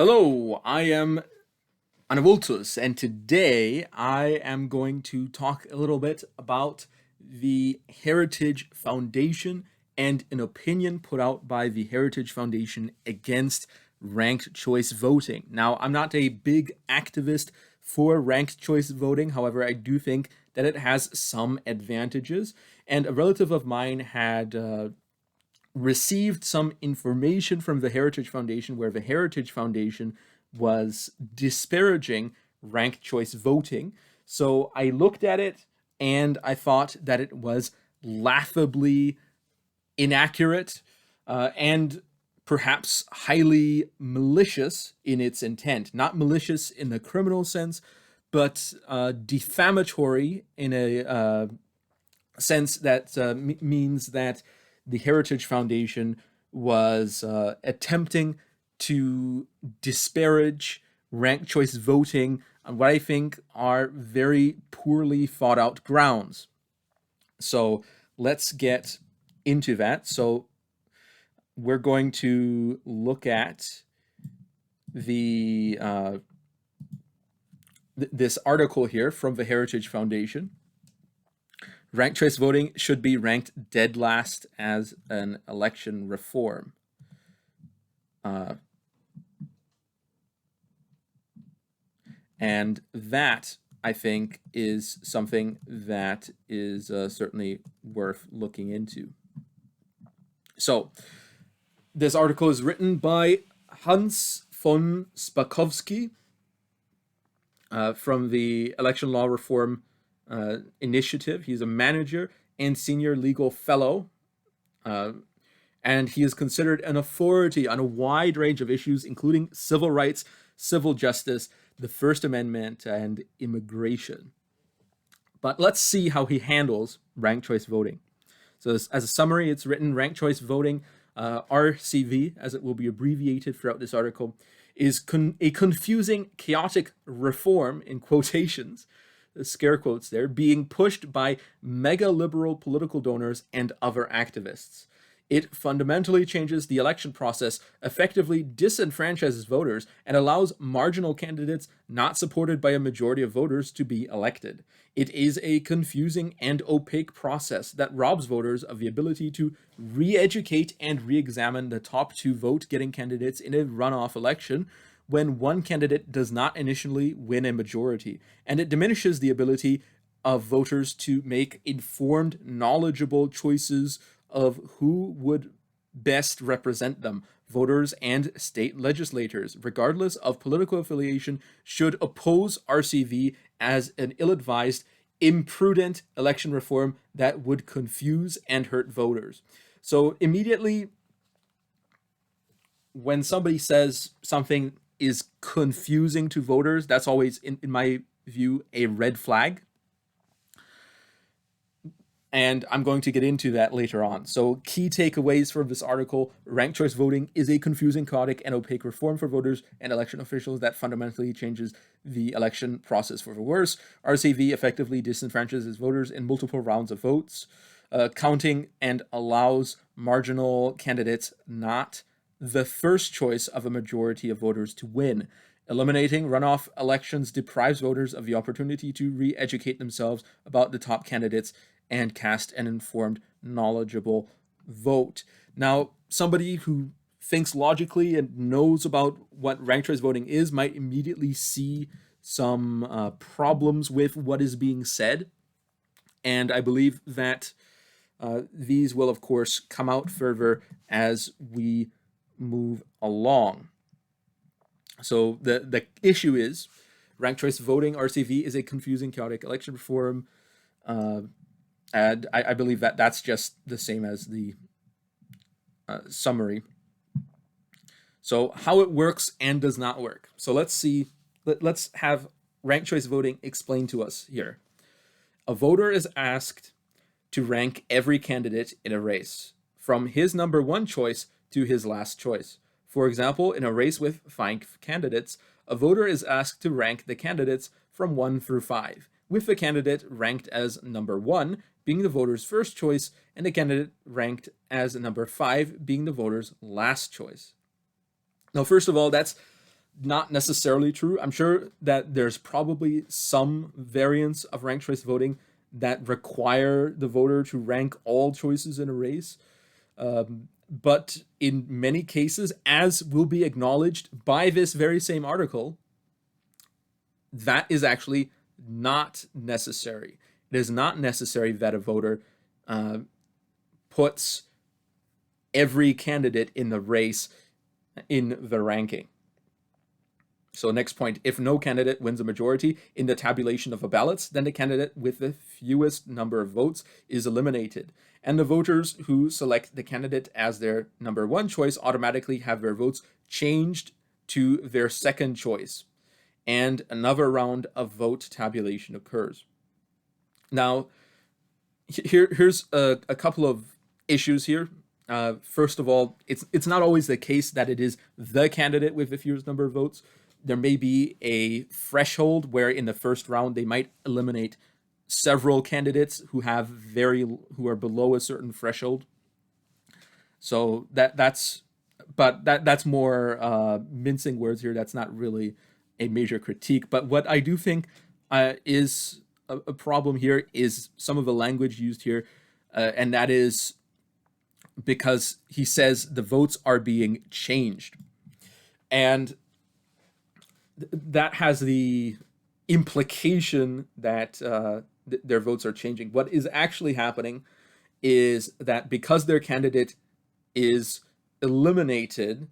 Hello, I am Anavultus, and today I am going to talk a little bit about the Heritage Foundation and an opinion put out by the Heritage Foundation against ranked choice voting. Now, I'm not a big activist for ranked choice voting, however, I do think that it has some advantages, and a relative of mine had received some information from the Heritage Foundation where the Heritage Foundation was disparaging ranked choice voting. So I looked at it and I thought that it was laughably inaccurate and perhaps highly malicious in its intent. Not malicious in the criminal sense, but defamatory in a sense that means that the Heritage Foundation was attempting to disparage ranked choice voting on what I think are very poorly thought out grounds. So let's get into that. So we're going to look at the this article here from the Heritage Foundation. Ranked choice voting should be ranked dead last as an election reform. And that, I think, is something that is certainly worth looking into. So, this article is written by Hans von Spakowski from the Election Law Reform Initiative. He's a manager and senior legal fellow, and he is considered an authority on a wide range of issues, including civil rights, civil justice, the First Amendment, and immigration. But let's see how he handles ranked choice voting. So as a summary, it's written: ranked choice voting, RCV, as it will be abbreviated throughout this article, is a confusing, chaotic reform, in quotations, scare quotes there, being pushed by mega liberal political donors and other activists. It fundamentally changes the election process, effectively disenfranchises voters, and allows marginal candidates not supported by a majority of voters to be elected. It is a confusing and opaque process that robs voters of the ability to re-educate and re-examine the top two vote-getting candidates in a runoff election when one candidate does not initially win a majority, and it diminishes the ability of voters to make informed, knowledgeable choices of who would best represent them. Voters and state legislators, regardless of political affiliation, should oppose RCV as an ill-advised, imprudent election reform that would confuse and hurt voters. So immediately, when somebody says something is confusing to voters, that's always, in my view, a red flag. And I'm going to get into that later on. So key takeaways from this article: ranked choice voting is a confusing, chaotic, and opaque reform for voters and election officials that fundamentally changes the election process for the worse. RCV effectively disenfranchises voters in multiple rounds of votes, counting, and allows marginal candidates not the first choice of a majority of voters to win. Eliminating runoff elections deprives voters of the opportunity to re-educate themselves about the top candidates and cast an informed, knowledgeable vote. Now, somebody who thinks logically and knows about what ranked choice voting is might immediately see some problems with what is being said. And I believe that these will, of course, come out further as we move along. So the issue is ranked choice voting, RCV, is a confusing, chaotic election reform. And I believe that that's just the same as the summary. So how it works and does not work. So let's have ranked choice voting explained to us here. A voter is asked to rank every candidate in a race, from his number one choice to his last choice. For example, in a race with 5 candidates, a voter is asked to rank the candidates from 1 through 5, with the candidate ranked as number 1 being the voter's first choice, and the candidate ranked as number 5 being the voter's last choice. Now, first of all, that's not necessarily true. I'm sure that there's probably some variants of ranked choice voting that require the voter to rank all choices in a race. But in many cases, as will be acknowledged by this very same article, that is actually not necessary. It is not necessary that a voter puts every candidate in the race in the ranking. So next point, if no candidate wins a majority in the tabulation of the ballots, then the candidate with the fewest number of votes is eliminated. And the voters who select the candidate as their number one choice automatically have their votes changed to their second choice. And another round of vote tabulation occurs. Now, here's a couple of issues here. First of all, it's not always the case that it is the candidate with the fewest number of votes. There may be a threshold where in the first round they might eliminate several candidates who are below a certain threshold. So that's more mincing words here. That's not really a major critique. But what I do think is a problem here is some of the language used here, and that is because he says the votes are being changed. And that has the implication that their votes are changing. What is actually happening is that because their candidate is eliminated,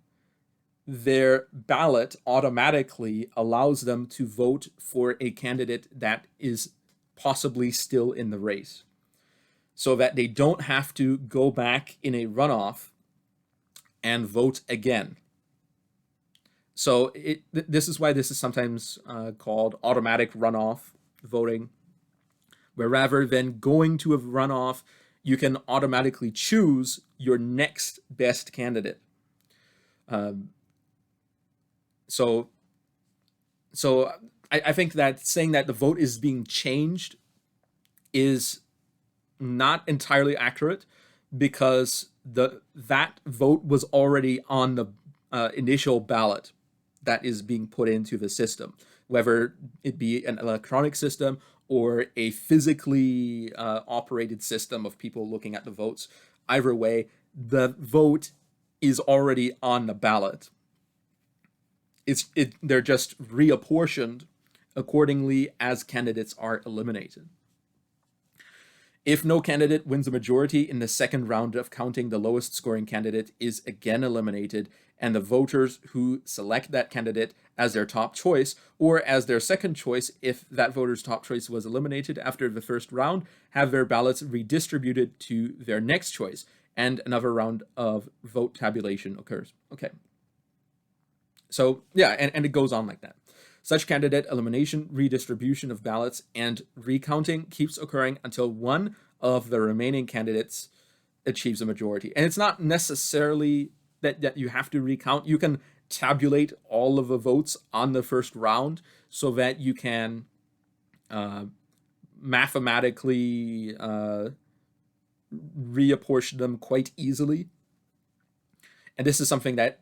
their ballot automatically allows them to vote for a candidate that is possibly still in the race, so that they don't have to go back in a runoff and vote again. So this is why this is sometimes called automatic runoff voting, where rather than going to a runoff, you can automatically choose your next best candidate. So I think that saying that the vote is being changed is not entirely accurate, because that vote was already on the initial ballot that is being put into the system, whether it be an electronic system or a physically operated system of people looking at the votes. Either way, the vote is already on the ballot. They're just reapportioned accordingly as candidates are eliminated. If no candidate wins a majority in the second round of counting, the lowest scoring candidate is again eliminated, and the voters who select that candidate as their top choice or as their second choice, if that voter's top choice was eliminated after the first round, have their ballots redistributed to their next choice, and another round of vote tabulation occurs. Okay. So yeah, and it goes on like that. Such candidate elimination, redistribution of ballots, and recounting keeps occurring until one of the remaining candidates achieves a majority. And it's not necessarily that you have to recount. You can tabulate all of the votes on the first round so that you can mathematically reapportion them quite easily. And this is something that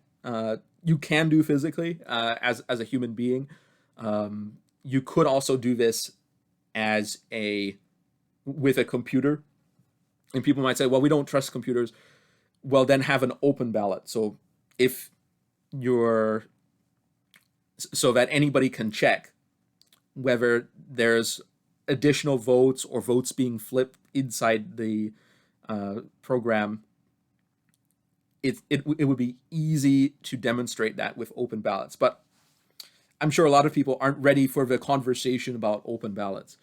you can do physically as a human being. You could also do this with a computer. And people might say, well, we don't trust computers. Well, then have an open ballot. So so that anybody can check whether there's additional votes or votes being flipped inside the program. It would be easy to demonstrate that with open ballots. But I'm sure a lot of people aren't ready for the conversation about open ballots,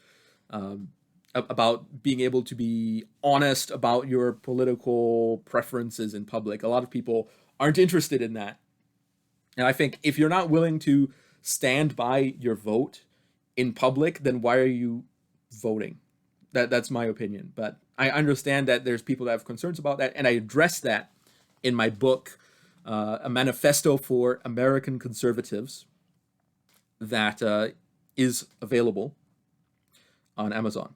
about being able to be honest about your political preferences in public. A lot of people aren't interested in that. And I think if you're not willing to stand by your vote in public, then why are you voting? That's my opinion. But I understand that there's people that have concerns about that, and I address that in my book, A Manifesto for American Conservatives, that is available on Amazon.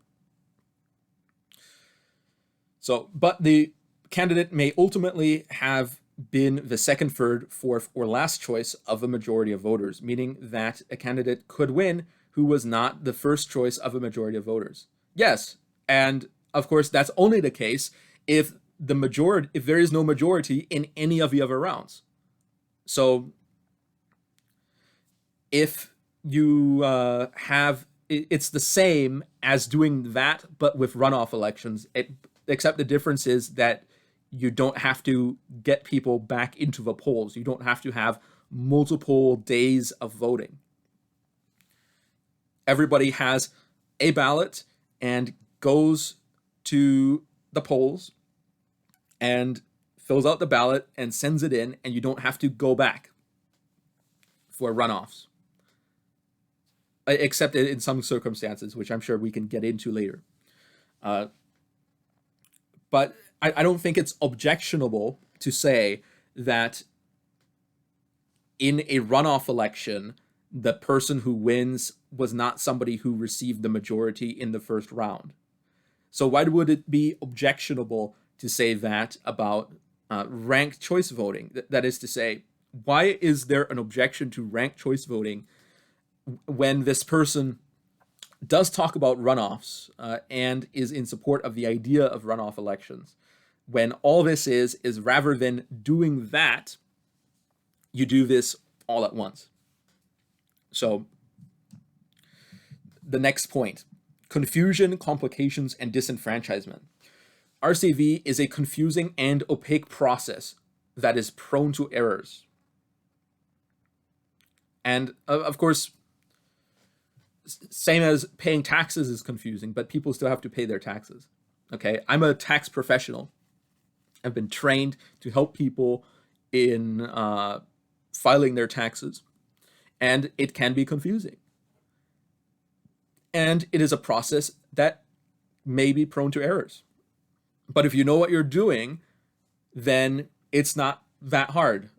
So, but the candidate may ultimately have been the second, third, fourth, or last choice of a majority of voters, meaning that a candidate could win who was not the first choice of a majority of voters. Yes, and of course that's only the case if there is no majority in any of the other rounds. So if you it's the same as doing that, but with runoff elections, except the difference is that you don't have to get people back into the polls. You don't have to have multiple days of voting. Everybody has a ballot and goes to the polls and fills out the ballot and sends it in, and you don't have to go back for runoffs, except in some circumstances, which I'm sure we can get into later. But I don't think it's objectionable to say that in a runoff election, the person who wins was not somebody who received the majority in the first round. So why would it be objectionable to say that about ranked choice voting? That is to say, why is there an objection to ranked choice voting when this person does talk about runoffs and is in support of the idea of runoff elections, when all this is rather than doing that, you do this all at once? So the next point, confusion, complications, and disenfranchisement. RCV is a confusing and opaque process that is prone to errors. And of course, same as paying taxes is confusing, but people still have to pay their taxes. Okay, I'm a tax professional. I've been trained to help people in filing their taxes, and it can be confusing. And it is a process that may be prone to errors. But if you know what you're doing, then it's not that hard.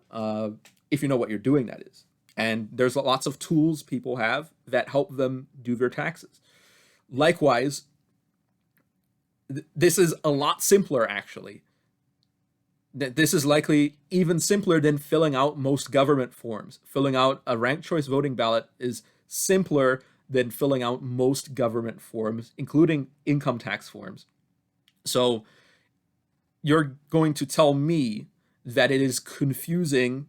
If you know what you're doing, that is. And there's lots of tools people have that help them do their taxes. Likewise, this is a lot simpler, actually. This is likely even simpler than filling out most government forms. Filling out a ranked choice voting ballot is simpler than filling out most government forms, including income tax forms. So you're going to tell me that it is confusing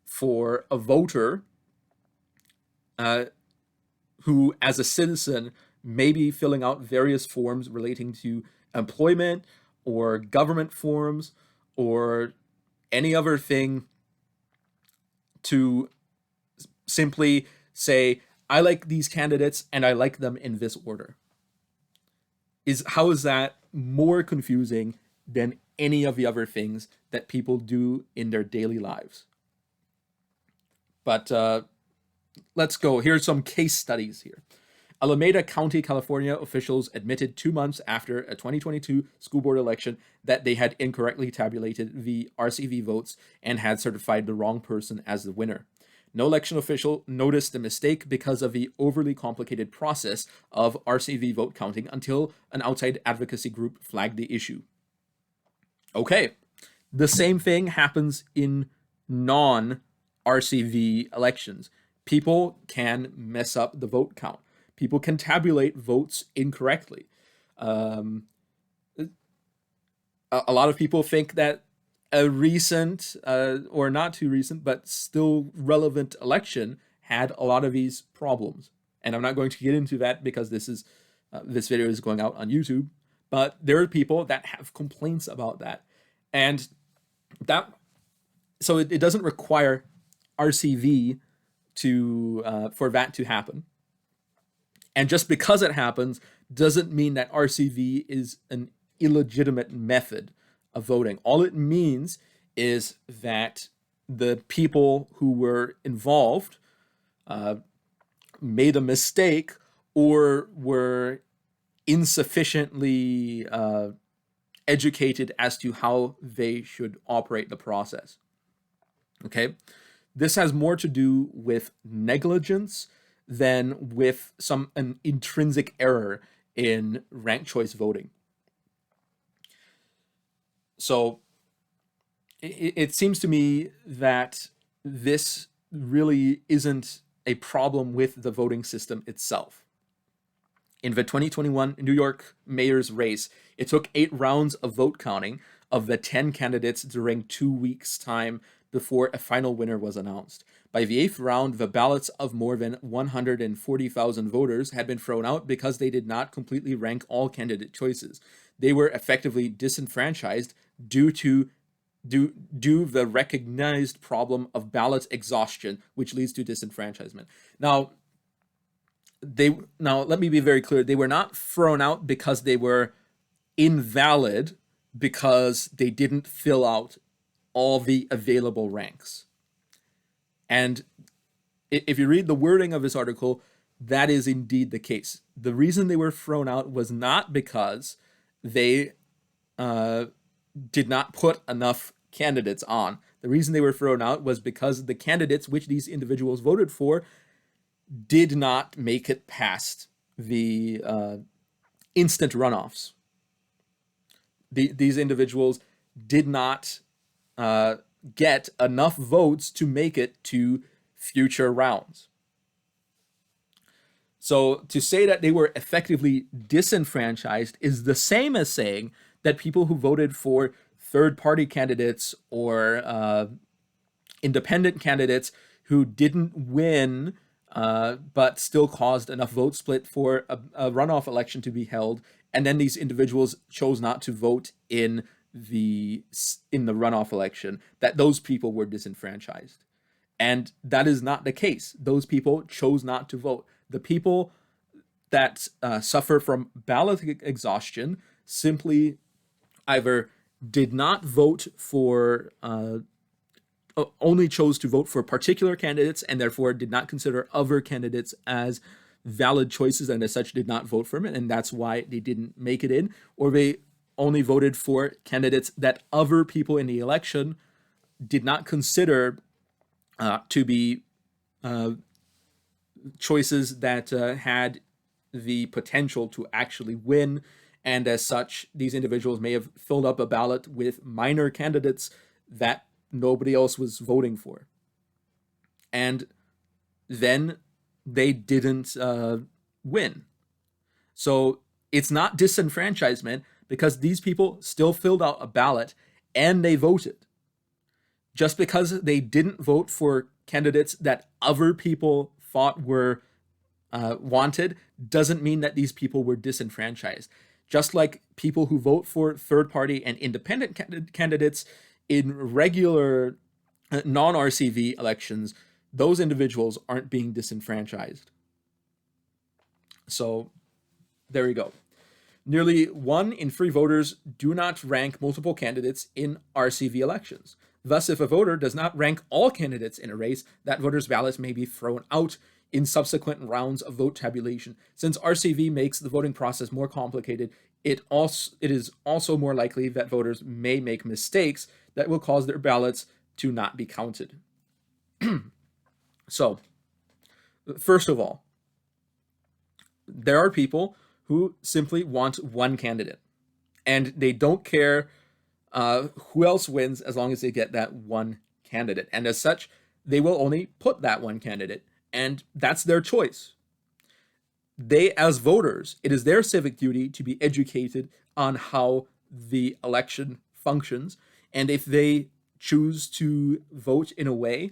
for a voter who, as a citizen, may be filling out various forms relating to employment or government forms or any other thing, to simply say, I like these candidates and I like them in this order. How is that more confusing than any of the other things that people do in their daily lives? But let's go. Here's some case studies here. Alameda County, California officials admitted 2 months after a 2022 school board election that they had incorrectly tabulated the RCV votes and had certified the wrong person as the winner. No election official noticed the mistake because of the overly complicated process of RCV vote counting until an outside advocacy group flagged the issue. Okay, the same thing happens in non-RCV elections. People can mess up the vote count. People can tabulate votes incorrectly. A lot of people think that a recent, or not too recent, but still relevant election had a lot of these problems. And I'm not going to get into that because this video is going out on YouTube. But there are people that have complaints about that. And so it doesn't require RCV for that to happen. And just because it happens doesn't mean that RCV is an illegitimate method of voting. All it means is that the people who were involved made a mistake or were insufficiently educated as to how they should operate the process. Okay? This has more to do with negligence than with an intrinsic error in ranked choice voting. So it seems to me that this really isn't a problem with the voting system itself. In the 2021 New York mayor's race, it took 8 rounds of vote counting of the 10 candidates during 2 weeks' time before a final winner was announced. By the 8th round, the ballots of more than 140,000 voters had been thrown out because they did not completely rank all candidate choices. They were effectively disenfranchised due to the recognized problem of ballot exhaustion, which leads to disenfranchisement. Now, let me be very clear. They were not thrown out because they were invalid because they didn't fill out all the available ranks. And if you read the wording of this article, that is indeed the case. The reason they were thrown out was not because they did not put enough candidates on. The reason they were thrown out was because the candidates which these individuals voted for did not make it past the instant runoffs. These individuals did not get enough votes to make it to future rounds. So to say that they were effectively disenfranchised is the same as saying that people who voted for third-party candidates or independent candidates who didn't win but still caused enough vote split for a runoff election to be held, and then these individuals chose not to vote in the runoff election, that those people were disenfranchised. And that is not the case. Those people chose not to vote. The people that suffer from ballot exhaustion simply either did not vote for, only chose to vote for particular candidates and therefore did not consider other candidates as valid choices and as such did not vote for them, and that's why they didn't make it in, or they only voted for candidates that other people in the election did not consider to be choices that had the potential to actually win, and as such, these individuals may have filled up a ballot with minor candidates that nobody else was voting for. And then they didn't win. So it's not disenfranchisement because these people still filled out a ballot and they voted. Just because they didn't vote for candidates that other people thought were wanted doesn't mean that these people were disenfranchised. Just like people who vote for third-party and independent candidates in regular non-RCV elections, those individuals aren't being disenfranchised. So there you go. Nearly 1 in 3 voters do not rank multiple candidates in RCV elections. Thus, if a voter does not rank all candidates in a race, that voter's ballot may be thrown out in subsequent rounds of vote tabulation. Since RCV makes the voting process more complicated, it is also more likely that voters may make mistakes that will cause their ballots to not be counted. So, first of all, there are people who simply want one candidate, and they don't care who else wins as long as they get that one candidate. And as such, they will only put that one candidate, and that's their choice. They, as voters, it is their civic duty to be educated on how the election functions, and if they choose to vote in a way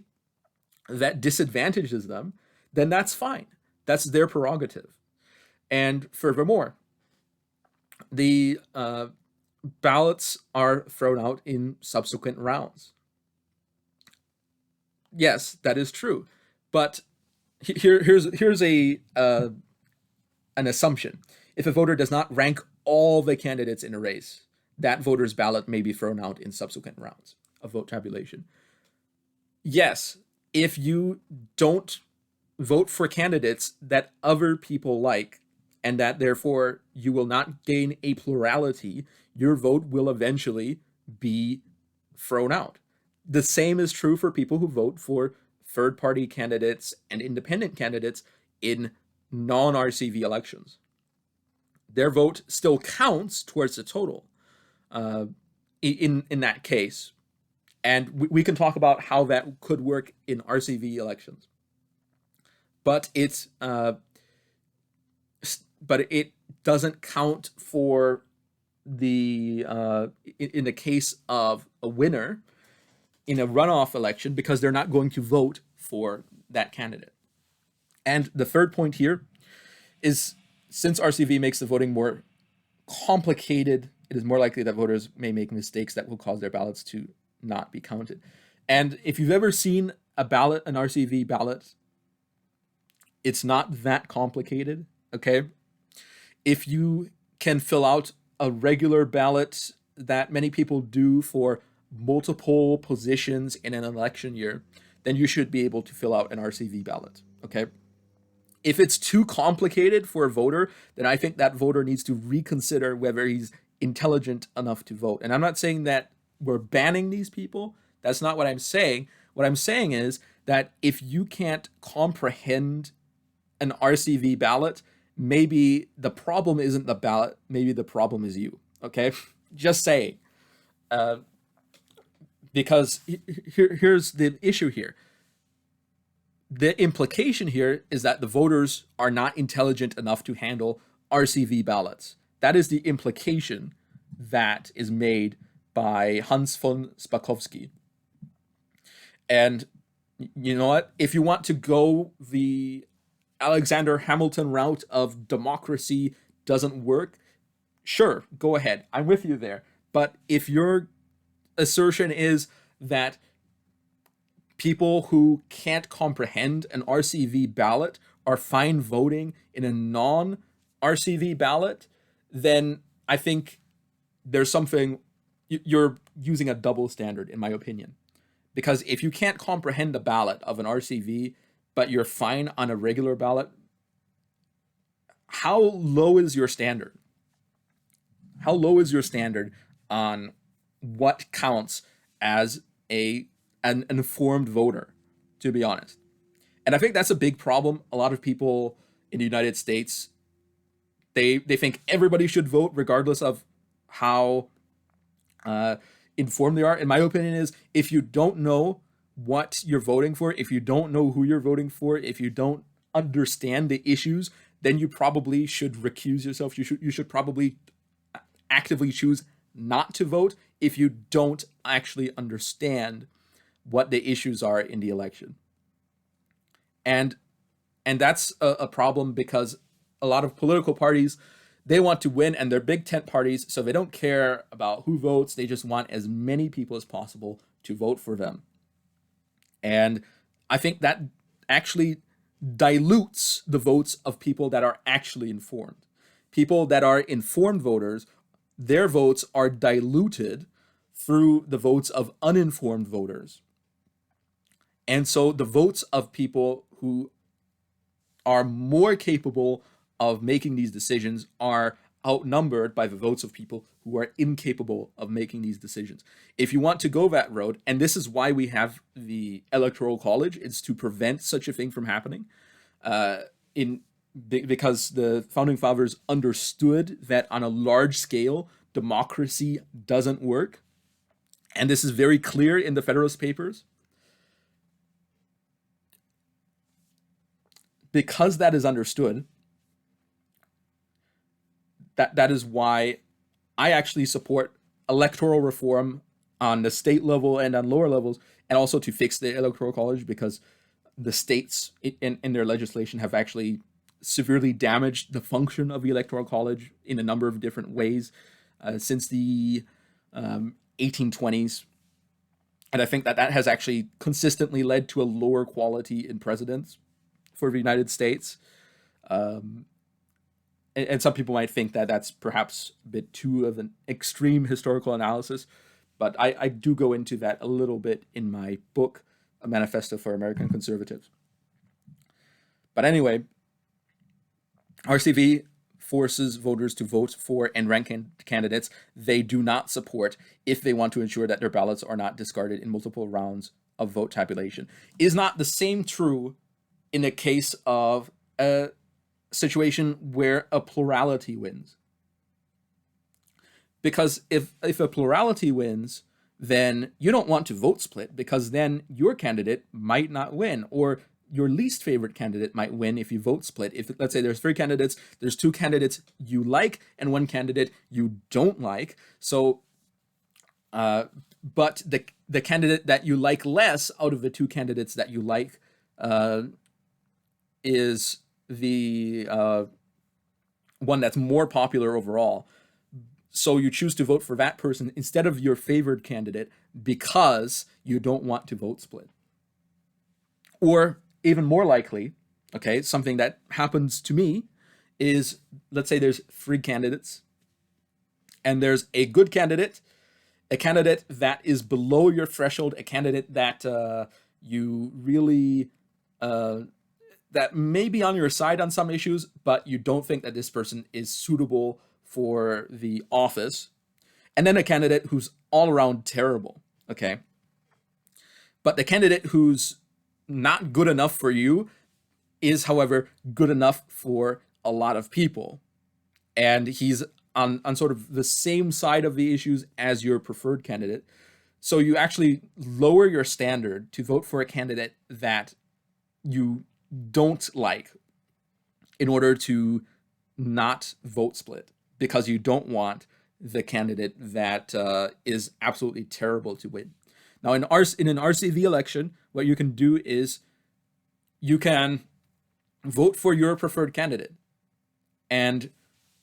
that disadvantages them, then that's fine. That's their prerogative. And furthermore, the ballots are thrown out in subsequent rounds. Yes, that is true. But here's an assumption. If a voter does not rank all the candidates in a race, that voter's ballot may be thrown out in subsequent rounds of vote tabulation. Yes, if you don't vote for candidates that other people like, and that therefore you will not gain a plurality, your vote will eventually be thrown out. The same is true for people who vote for third-party candidates and independent candidates in non-RCV elections. Their vote still counts towards the total in that case. And we can talk about how that could work in RCV elections. But it doesn't count for the in the case of a winner in a runoff election, because they're not going to vote for that candidate. And the third point here is, since RCV makes the voting more complicated, it is more likely that voters may make mistakes that will cause their ballots to not be counted. And if you've ever seen a ballot, an RCV ballot, it's not that complicated, okay? If you can fill out a regular ballot that many people do for multiple positions in an election year, then you should be able to fill out an RCV ballot, okay? If it's too complicated for a voter, then I think that voter needs to reconsider whether he's intelligent enough to vote. And I'm not saying that we're banning these people. That's not what I'm saying. What I'm saying is that if you can't comprehend an RCV ballot, maybe the problem isn't the ballot, maybe the problem is you, okay? Just saying. Because here's the issue here. The implication here is that the voters are not intelligent enough to handle RCV ballots. That is the implication that is made by Hans von Spakovsky. And you know what? If you want to go the Alexander Hamilton route of democracy doesn't work, sure, go ahead. I'm with you there. But if your assertion is that people who can't comprehend an RCV ballot are fine voting in a non-RCV ballot, then I think there's something, you're using a double standard, in my opinion. Because if you can't comprehend the ballot of an RCV, but you're fine on a regular ballot, how low is your standard? How low is your standard on what counts as an informed voter, to be honest? And I think that's a big problem. A lot of people in the United States, they think everybody should vote regardless of how informed they are. And my opinion is, if you don't know what you're voting for, if you don't know who you're voting for, if you don't understand the issues, then you probably should recuse yourself. You should probably actively choose not to vote if you don't actually understand what the issues are in the election. And that's a problem, because a lot of political parties, they want to win, and they're big tent parties, so they don't care about who votes. They just want as many people as possible to vote for them. And I think that actually dilutes the votes of people that are actually informed. People that are informed voters, their votes are diluted through the votes of uninformed voters. And so the votes of people who are more capable of making these decisions are outnumbered by the votes of people who are incapable of making these decisions. If you want to go that road, and this is why we have the Electoral College, it's to prevent such a thing from happening, because the Founding Fathers understood that on a large scale, democracy doesn't work. And this is very clear in the Federalist Papers. Because that is understood, that is why I actually support electoral reform on the state level and on lower levels, and also to fix the Electoral College, because the states in their legislation have actually severely damaged the function of the Electoral College in a number of different ways since the 1820s. And I think that has actually consistently led to a lower quality in presidents for the United States. And some people might think that that's perhaps a bit too of an extreme historical analysis, but I do go into that a little bit in my book, A Manifesto for American Conservatives. But anyway, RCV forces voters to vote for and rank candidates they do not support if they want to ensure that their ballots are not discarded in multiple rounds of vote tabulation. Is not the same true in the case of a situation where a plurality wins. Because if a plurality wins, then you don't want to vote split, because then your candidate might not win, or your least favorite candidate might win if you vote split. If, let's say, there's 3 candidates, there's 2 candidates you like and 1 candidate you don't like. So, but the candidate that you like less out of the 2 candidates that you like is the one that's more popular overall. So you choose to vote for that person instead of your favored candidate because you don't want to vote split. Or even more likely, okay, something that happens to me is, let's say there's 3 candidates and there's a good candidate, a candidate that is below your threshold, a candidate that you really, that may be on your side on some issues, but you don't think that this person is suitable for the office, and then a candidate who's all around terrible, okay? But the candidate who's not good enough for you is, however, good enough for a lot of people. And he's on sort of the same side of the issues as your preferred candidate. So you actually lower your standard to vote for a candidate that you don't like in order to not vote split, because you don't want the candidate that is absolutely terrible to win. Now, in an RCV election, what you can do is you can vote for your preferred candidate, and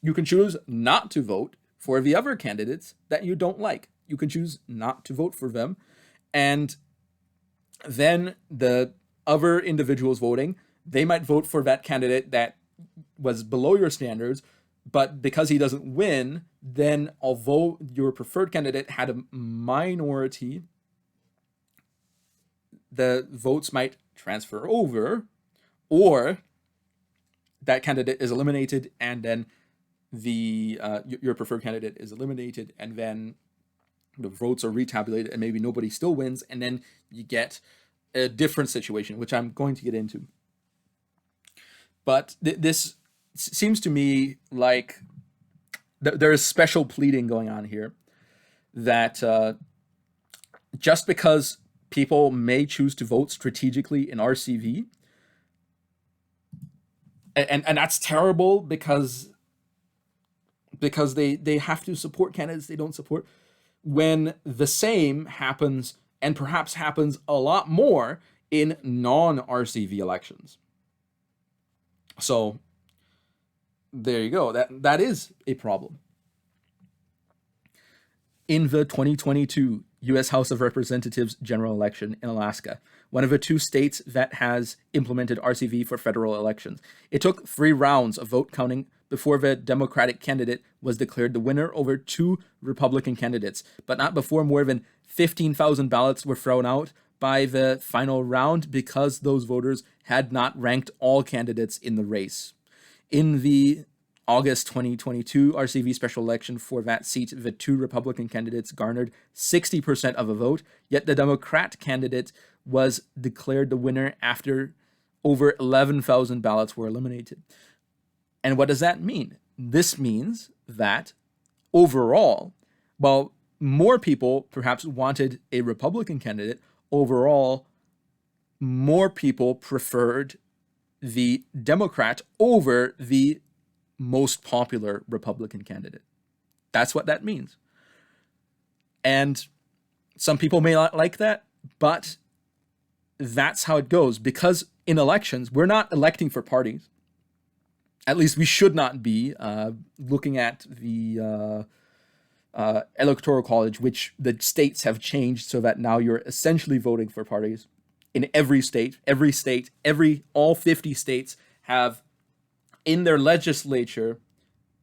you can choose not to vote for the other candidates that you don't like. You can choose not to vote for them, and then the other individuals voting, they might vote for that candidate that was below your standards, but because he doesn't win, then although your preferred candidate had a minority, the votes might transfer over, or that candidate is eliminated, and then the your preferred candidate is eliminated, and then the votes are retabulated, and maybe nobody still wins, and then you get a different situation, which I'm going to get into. But this seems to me like there is special pleading going on here, that just because people may choose to vote strategically in RCV, and that's terrible because they have to support candidates they don't support, when the same happens, and perhaps happens a lot more, in non-RCV elections. So there you go. That is a problem. In the 2022 U.S. House of Representatives general election in Alaska, one of the 2 states that has implemented RCV for federal elections, it took 3 rounds of vote counting before the Democratic candidate was declared the winner over 2 Republican candidates, but not before more than 15,000 ballots were thrown out by the final round, because those voters had not ranked all candidates in the race. In the August 2022 RCV special election for that seat, the 2 Republican candidates garnered 60% of a vote, yet the Democrat candidate was declared the winner after over 11,000 ballots were eliminated. And what does that mean? This means that overall, while more people perhaps wanted a Republican candidate, overall, more people preferred the Democrat over the most popular Republican candidate. That's what that means. And some people may not like that, but that's how it goes, because in elections, we're not electing for parties. At least we should not be, looking at the Electoral College, which the states have changed so that now you're essentially voting for parties in every state. All 50 states have in their legislature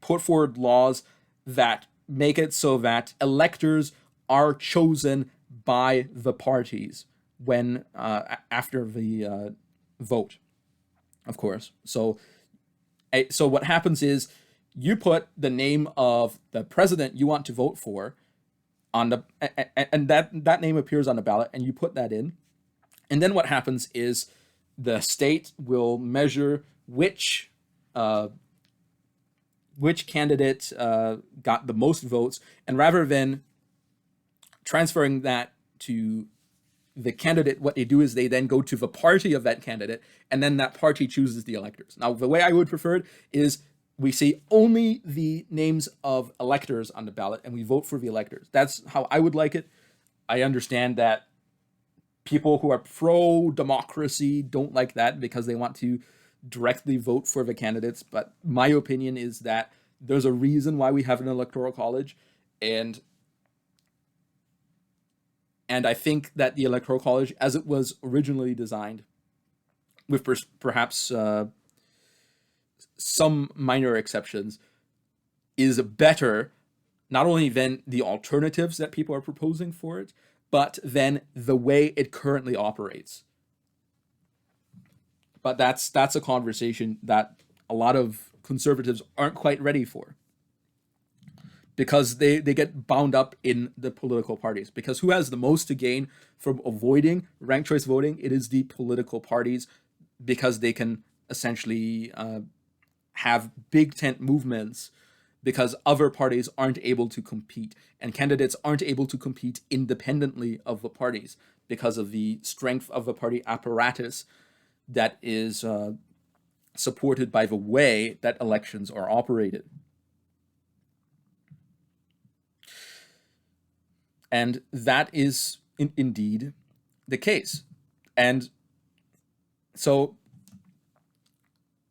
put forward laws that make it so that electors are chosen by the parties when after the vote, of course. So what happens is you put the name of the president you want to vote for on the, and that name appears on the ballot, and you put that in. And then what happens is the state will measure which candidate got the most votes, and rather than transferring that to the candidate, what they do is they then go to the party of that candidate, and then that party chooses the electors. Now, the way I would prefer it is we see only the names of electors on the ballot, and we vote for the electors. That's how I would like it. I understand that people who are pro-democracy don't like that because they want to directly vote for the candidates, but my opinion is that there's a reason why we have an electoral college, and I think that the Electoral College, as it was originally designed, with perhaps some minor exceptions, is better not only than the alternatives that people are proposing for it, but than the way it currently operates. But that's a conversation that a lot of conservatives aren't quite ready for, because they get bound up in the political parties. Because who has the most to gain from avoiding ranked choice voting? It is the political parties, because they can essentially have big tent movements because other parties aren't able to compete, and candidates aren't able to compete independently of the parties because of the strength of the party apparatus that is supported by the way that elections are operated. And that is indeed the case. And so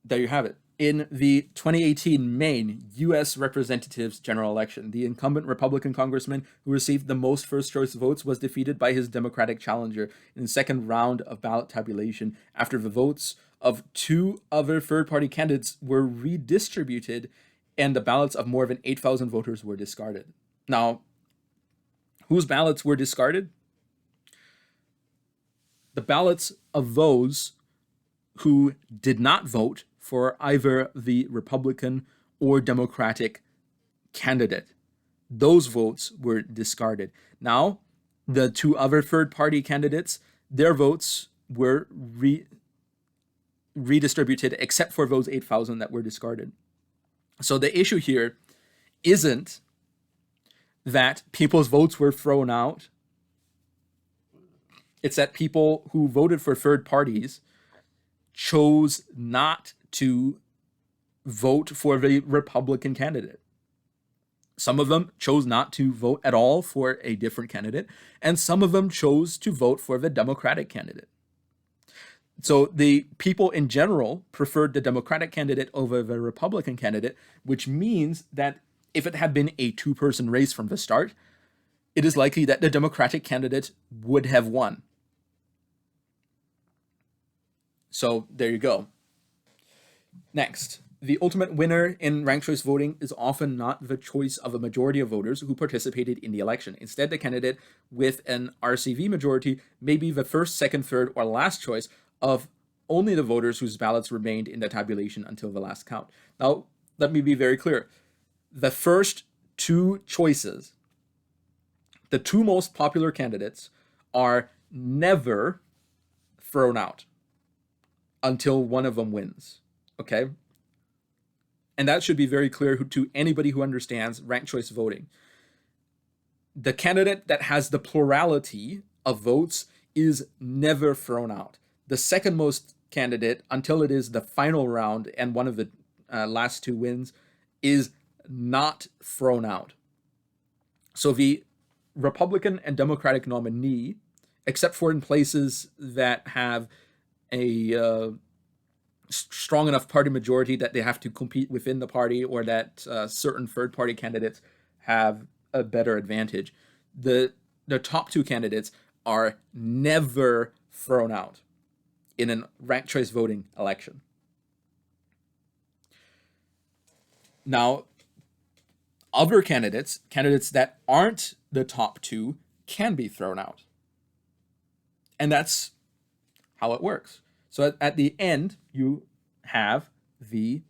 there you have it. In the 2018 Maine U.S. Representatives general election, the incumbent Republican congressman who received the most first-choice votes was defeated by his Democratic challenger in the second round of ballot tabulation after the votes of two other third-party candidates were redistributed and the ballots of more than 8,000 voters were discarded. Now, whose ballots were discarded? The ballots of those who did not vote for either the Republican or Democratic candidate. Those votes were discarded. Now, the two other third-party candidates, their votes were redistributed, except for those 8,000 that were discarded. So the issue here isn't that people's votes were thrown out. It's that people who voted for third parties chose not to vote for the Republican candidate. Some of them chose not to vote at all for a different candidate, and some of them chose to vote for the Democratic candidate. So the people in general preferred the Democratic candidate over the Republican candidate, which means that if it had been a two-person race from the start, it is likely that the Democratic candidate would have won. So there you go. Next, the ultimate winner in ranked choice voting is often not the choice of a majority of voters who participated in the election. Instead, the candidate with an RCV majority may be the first, second, third, or last choice of only the voters whose ballots remained in the tabulation until the last count. Now, let me be very clear. The first two choices, the two most popular candidates, are never thrown out until one of them wins. Okay? And that should be very clear to anybody who understands ranked choice voting. The candidate that has the plurality of votes is never thrown out. The second most candidate, until it is the final round and one of the last two wins, is not thrown out. So the Republican and Democratic nominee, except for in places that have a strong enough party majority that they have to compete within the party, or that certain third-party candidates have a better advantage, the top two candidates are never thrown out in a ranked choice voting election. Now, other candidates that aren't the top two, can be thrown out. And that's how it works. So at the end, you have the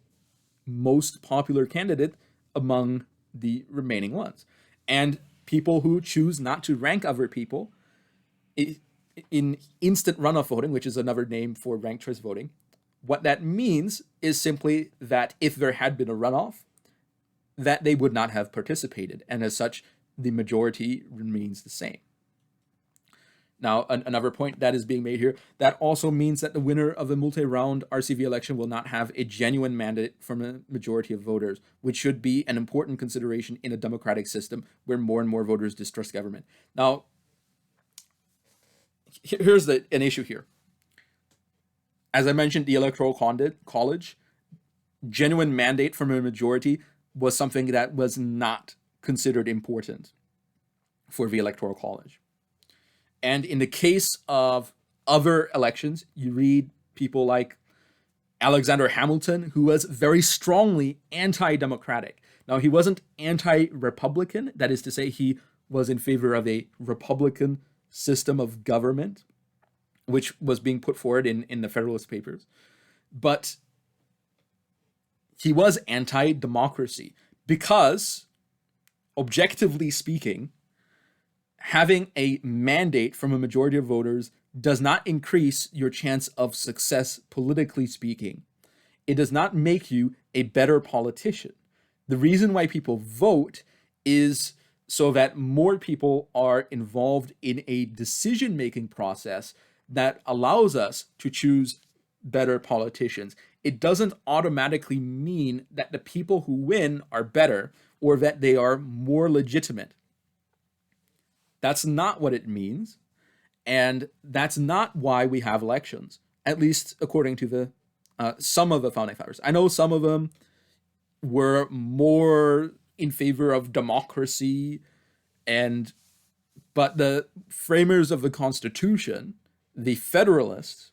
most popular candidate among the remaining ones. And people who choose not to rank other people in instant runoff voting, which is another name for ranked choice voting, what that means is simply that if there had been a runoff, that they would not have participated. And as such, the majority remains the same. Now, another point that is being made here, that also means that the winner of a multi-round RCV election will not have a genuine mandate from a majority of voters, which should be an important consideration in a democratic system where more and more voters distrust government. Now, here's an issue here. As I mentioned, the Electoral College, genuine mandate from a majority was something that was not considered important for the Electoral College. And in the case of other elections, you read people like Alexander Hamilton, who was very strongly anti-democratic. Now, he wasn't anti-republican, that is to say, he was in favor of a republican system of government, which was being put forward in the Federalist Papers. But he was anti-democracy because, objectively speaking, having a mandate from a majority of voters does not increase your chance of success politically speaking. It does not make you a better politician. The reason why people vote is so that more people are involved in a decision-making process that allows us to choose better politicians. It doesn't automatically mean that the people who win are better or that they are more legitimate. That's not what it means, and that's not why we have elections, at least according to the some of the founding fathers. I know some of them were more in favor of democracy, but the framers of the Constitution, the Federalists,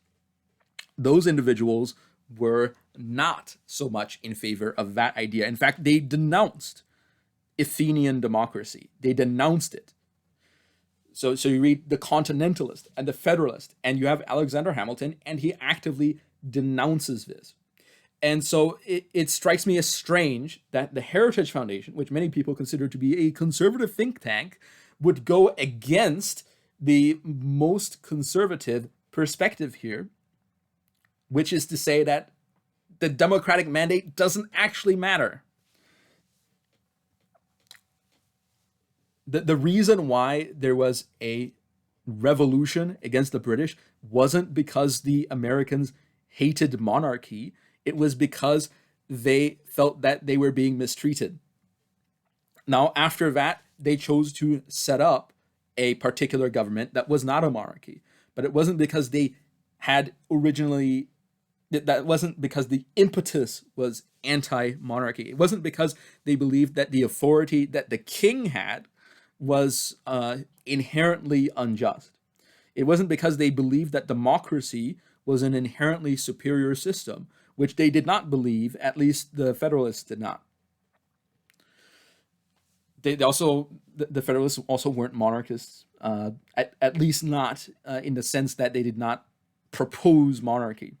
those individuals were not so much in favor of that idea. In fact, they denounced Athenian democracy. They denounced it. So you read the Continentalist and the Federalist, and you have Alexander Hamilton, and he actively denounces this. And so it strikes me as strange that the Heritage Foundation, which many people consider to be a conservative think tank, would go against the most conservative perspective here, which is to say that the democratic mandate doesn't actually matter. The reason why there was a revolution against the British wasn't because the Americans hated monarchy. It was because they felt that they were being mistreated. Now, after that, they chose to set up a particular government that was not a monarchy. But it wasn't because they had originally, that wasn't because the impetus was anti-monarchy. It wasn't because they believed that the authority that the king had was inherently unjust. It wasn't because they believed that democracy was an inherently superior system, which they did not believe, at least the Federalists did not. The Federalists also weren't monarchists, at least not in the sense that they did not propose monarchy.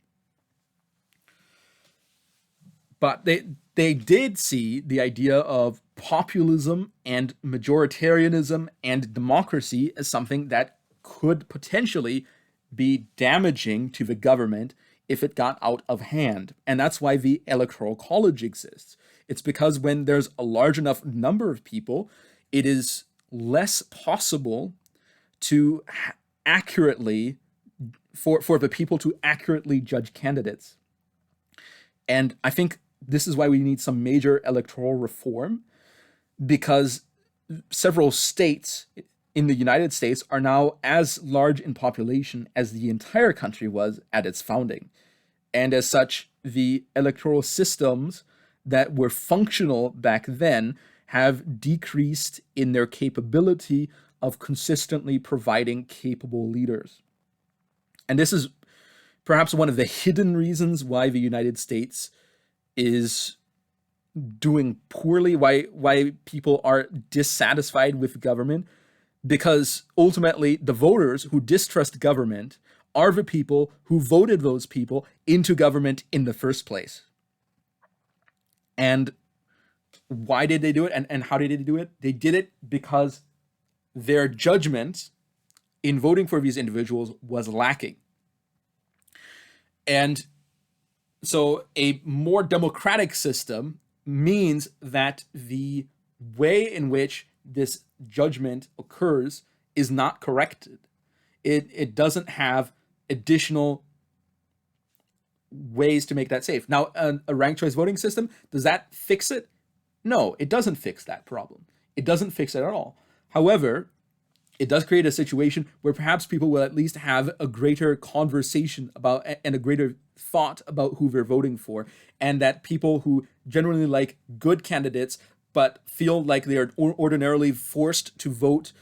But they did see the idea of populism and majoritarianism and democracy as something that could potentially be damaging to the government if it got out of hand. And that's why the Electoral College exists. It's because when there's a large enough number of people, it is less possible to accurately, for the people to accurately judge candidates. And I think this is why we need some major electoral reform, because several states in the United States are now as large in population as the entire country was at its founding. And as such, the electoral systems that were functional back then have decreased in their capability of consistently providing capable leaders. And this is perhaps one of the hidden reasons why the United States is doing poorly, why people are dissatisfied with government, because ultimately the voters who distrust government are the people who voted those people into government in the first place. And why did they do it, and how did they do it? They did it because their judgment in voting for these individuals was lacking. And so a more democratic system means that the way in which this judgment occurs is not corrected. It doesn't have additional ways to make that safe. Now, a ranked choice voting system, does that fix it? No, it doesn't fix that problem. It doesn't fix it at all. However, it does create a situation where perhaps people will at least have a greater conversation about and a greater thought about who they're voting for, and that people who generally like good candidates but feel like they are ordinarily forced to vote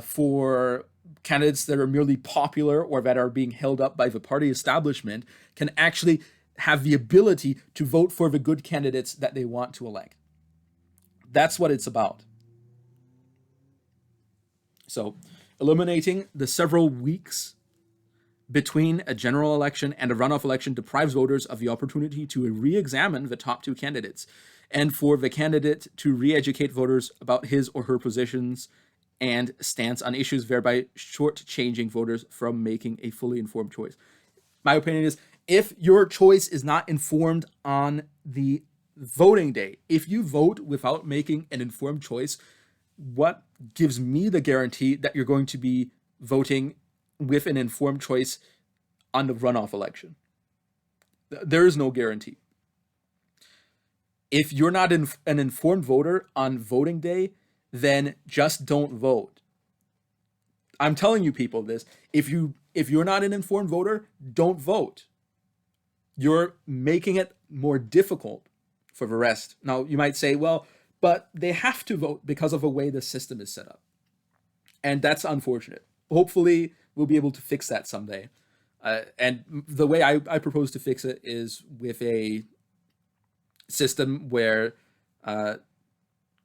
for candidates that are merely popular or that are being held up by the party establishment can actually have the ability to vote for the good candidates that they want to elect. That's what it's about. So, eliminating the several weeks between a general election and a runoff election deprives voters of the opportunity to re-examine the top two candidates, and for the candidate to re-educate voters about his or her positions and stance on issues, thereby shortchanging voters from making a fully informed choice. My opinion is, if your choice is not informed on the voting day, if you vote without making an informed choice, what gives me the guarantee that you're going to be voting with an informed choice on the runoff election? There is no guarantee. If you're not an informed voter on voting day, then just don't vote. I'm telling you people this. If you're not an informed voter, don't vote. You're making it more difficult for the rest. Now, you might say, well, but they have to vote because of the way the system is set up. And that's unfortunate. Hopefully, we'll be able to fix that someday. And the way I propose to fix it is with a system where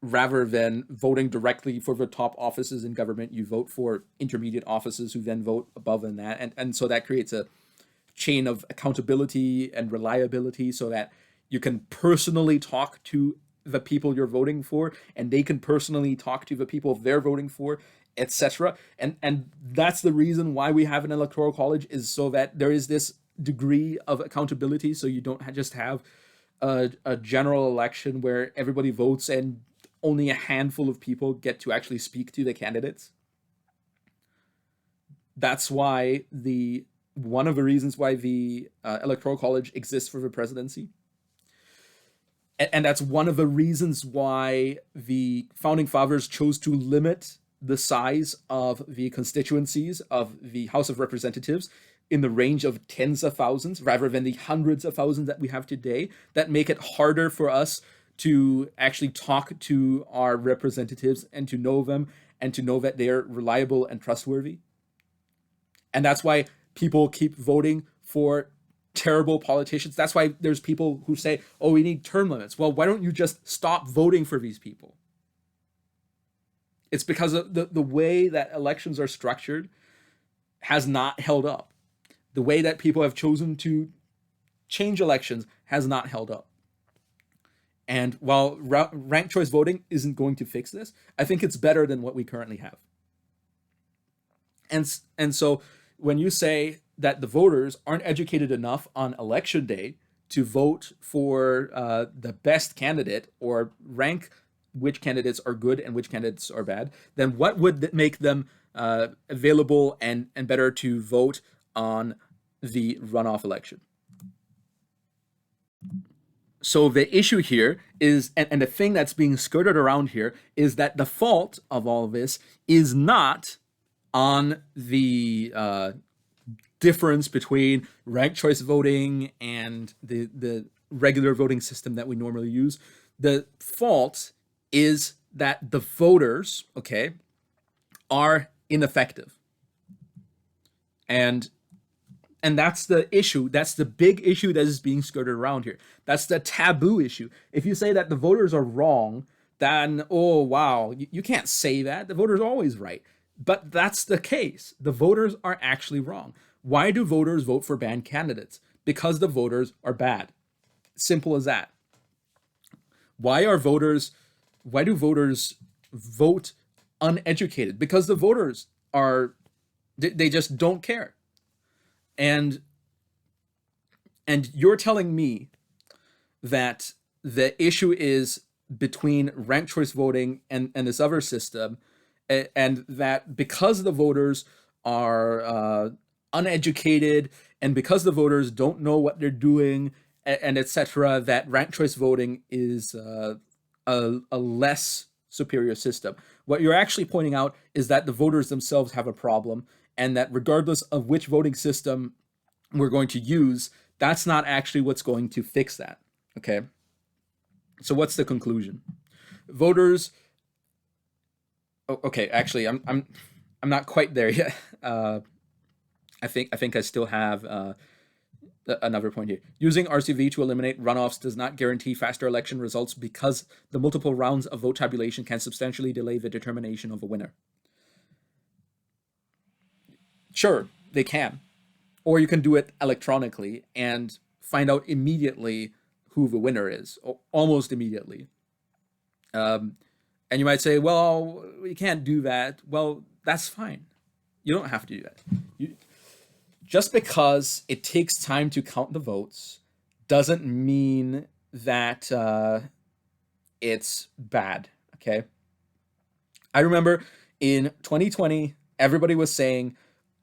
rather than voting directly for the top offices in government, you vote for intermediate offices who then vote above in that. And so that creates a chain of accountability and reliability so that you can personally talk to the people you're voting for, and they can personally talk to the people they're voting for, etc. And that's the reason why we have an electoral college, is so that there is this degree of accountability, so you don't just have a general election where everybody votes and only a handful of people get to actually speak to the candidates. That's why one of the reasons why the electoral college exists for the presidency. And that's one of the reasons why the founding fathers chose to limit the size of the constituencies of the House of Representatives in the range of tens of thousands rather than the hundreds of thousands that we have today, that make it harder for us to actually talk to our representatives and to know them and to know that they're reliable and trustworthy. And that's why people keep voting for terrible politicians. That's why there's people who say, oh, we need term limits. Well, why don't you just stop voting for these people? It's because of the way that elections are structured has not held up. The way that people have chosen to change elections has not held up. And while ranked choice voting isn't going to fix this, I think it's better than what we currently have. And so when you say that the voters aren't educated enough on election day to vote for the best candidate or rank which candidates are good and which candidates are bad, then what would make them available and better to vote on the runoff election? So the issue here is, and the thing that's being skirted around here, is that the fault of all of this is not on the difference between ranked choice voting and the regular voting system that we normally use. The fault is that the voters, okay, are ineffective. And that's the issue. That's the big issue that is being skirted around here. That's the taboo issue. If you say that the voters are wrong, then, oh, wow, you can't say that. The voters are always right. But that's the case. The voters are actually wrong. Why do voters vote for bad candidates? Because the voters are bad. Simple as that. Why do voters vote uneducated? Because the voters they just don't care. And you're telling me that the issue is between ranked choice voting and this other system, and that because the voters are uneducated, and because the voters don't know what they're doing, and etc., that ranked choice voting is a less superior system. What you're actually pointing out is that the voters themselves have a problem, and that regardless of which voting system we're going to use, that's not actually what's going to fix that. Okay. So what's the conclusion? Voters. Oh, okay, actually, I'm not quite there yet. I think I still have another point here. Using RCV to eliminate runoffs does not guarantee faster election results because the multiple rounds of vote tabulation can substantially delay the determination of a winner. Sure, they can. Or you can do it electronically and find out immediately who the winner is, almost immediately. And you might say, well, we can't do that. Well, that's fine. You don't have to do that. Just because it takes time to count the votes doesn't mean that it's bad, okay? I remember in 2020, everybody was saying,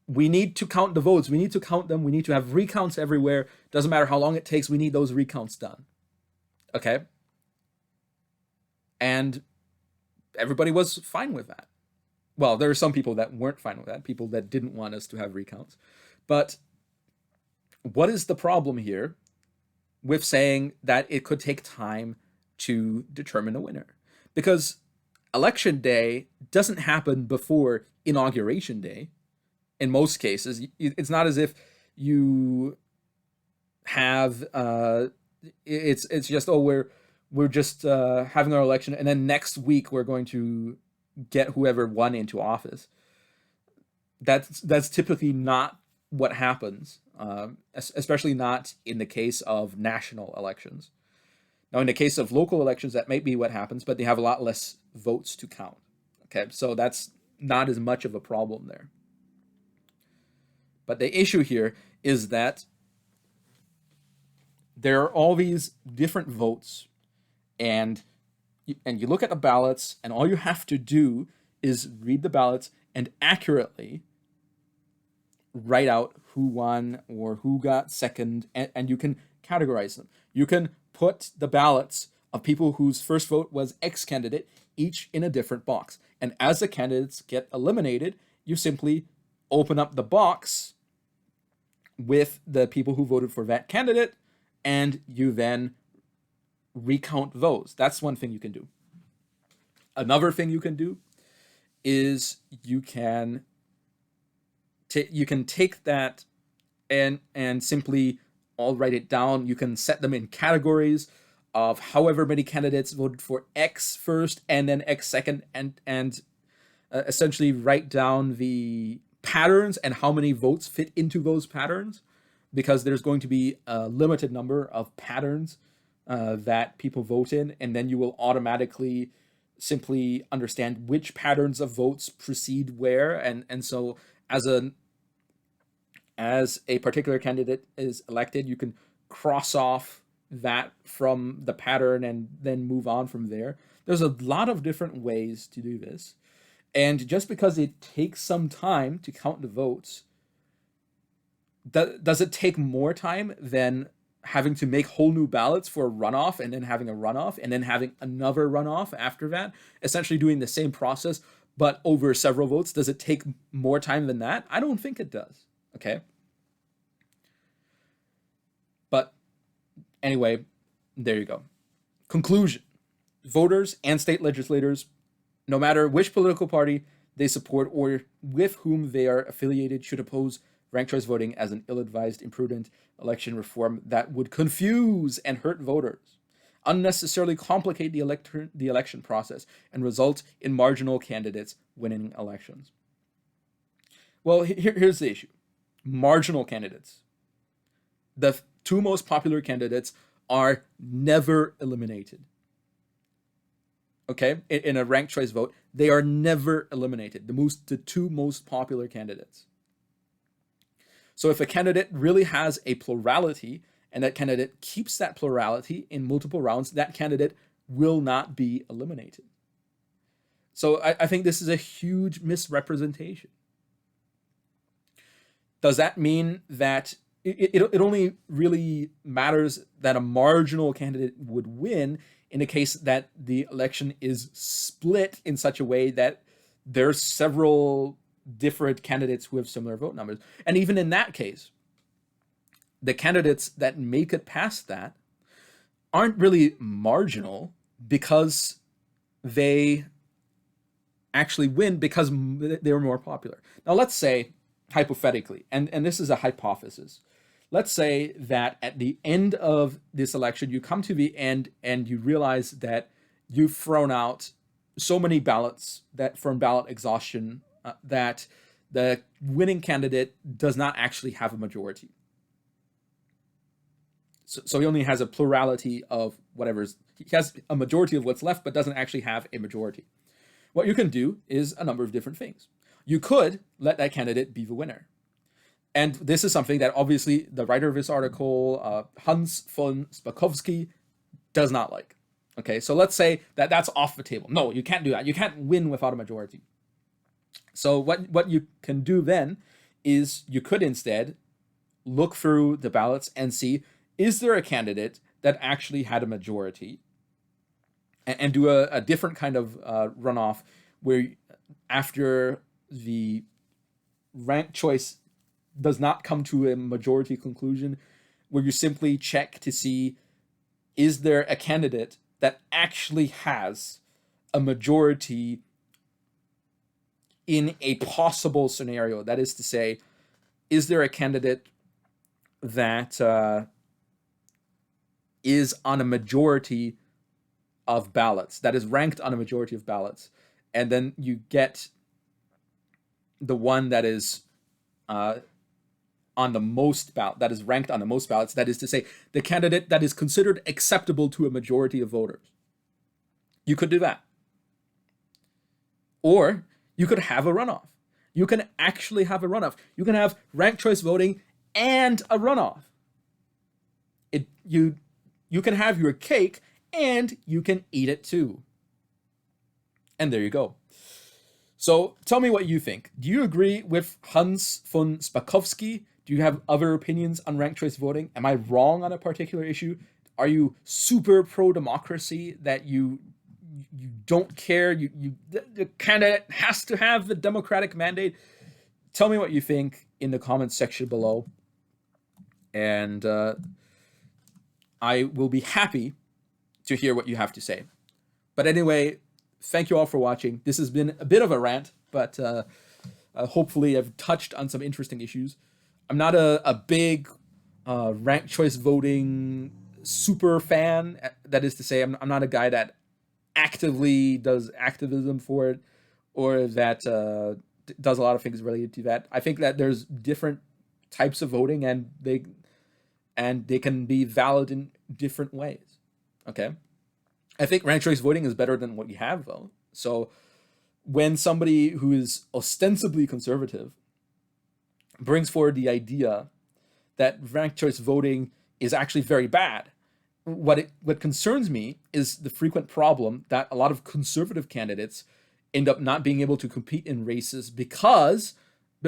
we need to count the votes. We need to count them. We need to have recounts everywhere. Doesn't matter how long it takes. We need those recounts done. Okay? And everybody was fine with that. Well, there are some people that weren't fine with that, people that didn't want us to have recounts. But what is the problem here with saying that it could take time to determine a winner? Because election day doesn't happen before inauguration day. In most cases, it's not as if you have it's just, oh, we're just having our election, and then next week we're going to get whoever won into office. That's typically not what happens, especially not in the case of national elections. Now, in the case of local elections, that might be what happens, but they have a lot less votes to count. Okay, so that's not as much of a problem there. But the issue here is that there are all these different votes, and you look at the ballots, and all you have to do is read the ballots and accurately write out who won or who got second, and you can categorize them. You can put the ballots of people whose first vote was X candidate each in a different box. And as the candidates get eliminated, you simply open up the box with the people who voted for that candidate, and you then recount those. That's one thing you can do. Another thing you can do is you can take that and simply all write it down. You can set them in categories of however many candidates voted for X first and then X second, and essentially write down the patterns and how many votes fit into those patterns, because there's going to be a limited number of patterns that people vote in, and then you will automatically simply understand which patterns of votes proceed where, and so as a particular candidate is elected, you can cross off that from the pattern and then move on from there. There's a lot of different ways to do this. And just because it takes some time to count the votes, does it take more time than having to make whole new ballots for a runoff, and then having a runoff, and then having another runoff after that? Essentially doing the same process, but over several votes. Does it take more time than that? I don't think it does. Okay. But anyway, there you go. Conclusion. Voters and state legislators, no matter which political party they support or with whom they are affiliated, should oppose ranked choice voting as an ill-advised, imprudent election reform that would confuse and hurt voters, unnecessarily complicate the election process, and result in marginal candidates winning elections. Well, here's the issue. Marginal candidates. The two most popular candidates are never eliminated. Okay, in a ranked choice vote, they are never eliminated. The two most popular candidates. So if a candidate really has a plurality, and that candidate keeps that plurality in multiple rounds, that candidate will not be eliminated. So I think this is a huge misrepresentation. Does that mean that it only really matters that a marginal candidate would win in the case that the election is split in such a way that there's several different candidates who have similar vote numbers? And even in that case, the candidates that make it past that aren't really marginal because they actually win because they were more popular. Now, let's say, hypothetically, and this is a hypothesis, let's say that at the end of this election, you come to the end and you realize that you've thrown out so many ballots that from ballot exhaustion that the winning candidate does not actually have a majority. So he only has a plurality of whatever's, he has a majority of what's left, but doesn't actually have a majority. What you can do is a number of different things. You could let that candidate be the winner. And this is something that obviously the writer of this article, Hans von Spakovsky, does not like. Okay, so let's say that that's off the table. No, you can't do that. You can't win without a majority. So what you can do then is you could instead look through the ballots and see, is there a candidate that actually had a majority? And do a different kind of runoff where after the ranked choice does not come to a majority conclusion, where you simply check to see, is there a candidate that actually has a majority in a possible scenario? That is to say, is there a candidate that is on a majority of ballots, that is ranked on a majority of ballots, and then you get the one that is on the most ballot, that is ranked on the most ballots, that is to say, the candidate that is considered acceptable to a majority of voters. You could do that. Or you could have a runoff. You can actually have a runoff. You can have ranked choice voting and a runoff. You can have your cake and you can eat it too. And there you go. So tell me what you think. Do you agree with Hans von Spakovsky? Do you have other opinions on ranked choice voting? Am I wrong on a particular issue? Are you super pro-democracy that you don't care? The candidate has to have the democratic mandate? Tell me what you think in the comments section below. And I will be happy to hear what you have to say. But anyway, thank you all for watching. This has been a bit of a rant, but hopefully I've touched on some interesting issues. I'm not a big ranked choice voting super fan. That is to say, I'm not a guy that actively does activism for it, or that does a lot of things related to that. I think that there's different types of voting, and they can be valid in different ways. Okay, I think ranked choice voting is better than what you have, though. So when somebody who is ostensibly conservative brings forward the idea that ranked choice voting is actually very bad, what concerns me is the frequent problem that a lot of conservative candidates end up not being able to compete in races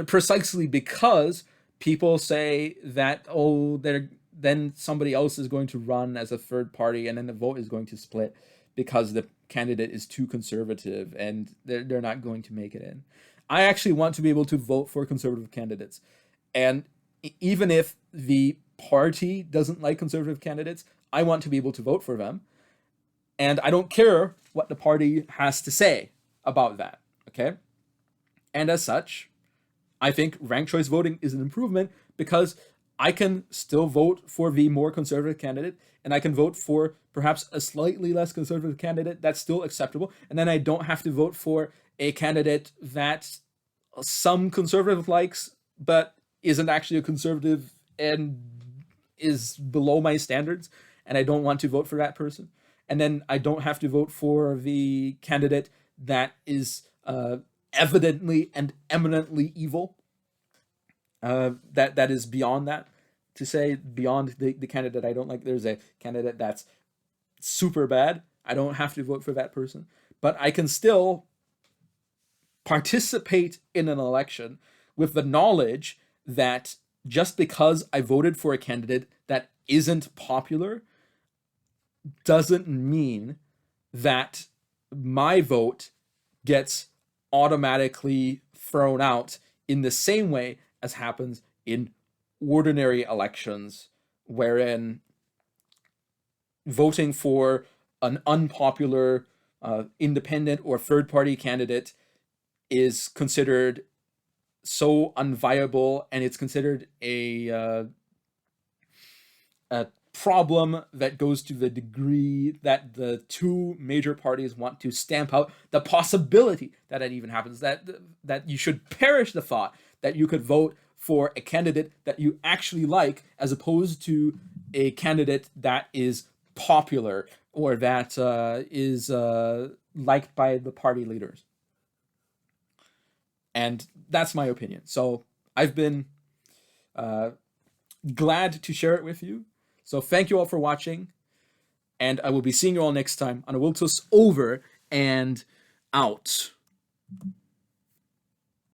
precisely because people say that, then somebody else is going to run as a third party, and then the vote is going to split because the candidate is too conservative and they're not going to make it in. I actually want to be able to vote for conservative candidates. And even if the party doesn't like conservative candidates, I want to be able to vote for them. And I don't care what the party has to say about that, okay? And as such, I think ranked choice voting is an improvement because I can still vote for the more conservative candidate, and I can vote for perhaps a slightly less conservative candidate that's still acceptable, and then I don't have to vote for a candidate that some conservative likes but isn't actually a conservative and is below my standards, and I don't want to vote for that person. And then I don't have to vote for the candidate that is evidently and eminently evil. That is beyond that. To say beyond the candidate I don't like, there's a candidate that's super bad. I don't have to vote for that person, but I can still participate in an election with the knowledge that just because I voted for a candidate that isn't popular doesn't mean that my vote gets automatically thrown out in the same way as happens in ordinary elections, wherein voting for an unpopular independent or third party candidate is considered so unviable, and it's considered a problem that goes to the degree that the two major parties want to stamp out the possibility that it even happens, that you should perish the thought that you could vote for a candidate that you actually like as opposed to a candidate that is popular or that is liked by the party leaders. And that's my opinion. So I've been glad to share it with you. So thank you all for watching, and I will be seeing you all next time on Awiltus over and out.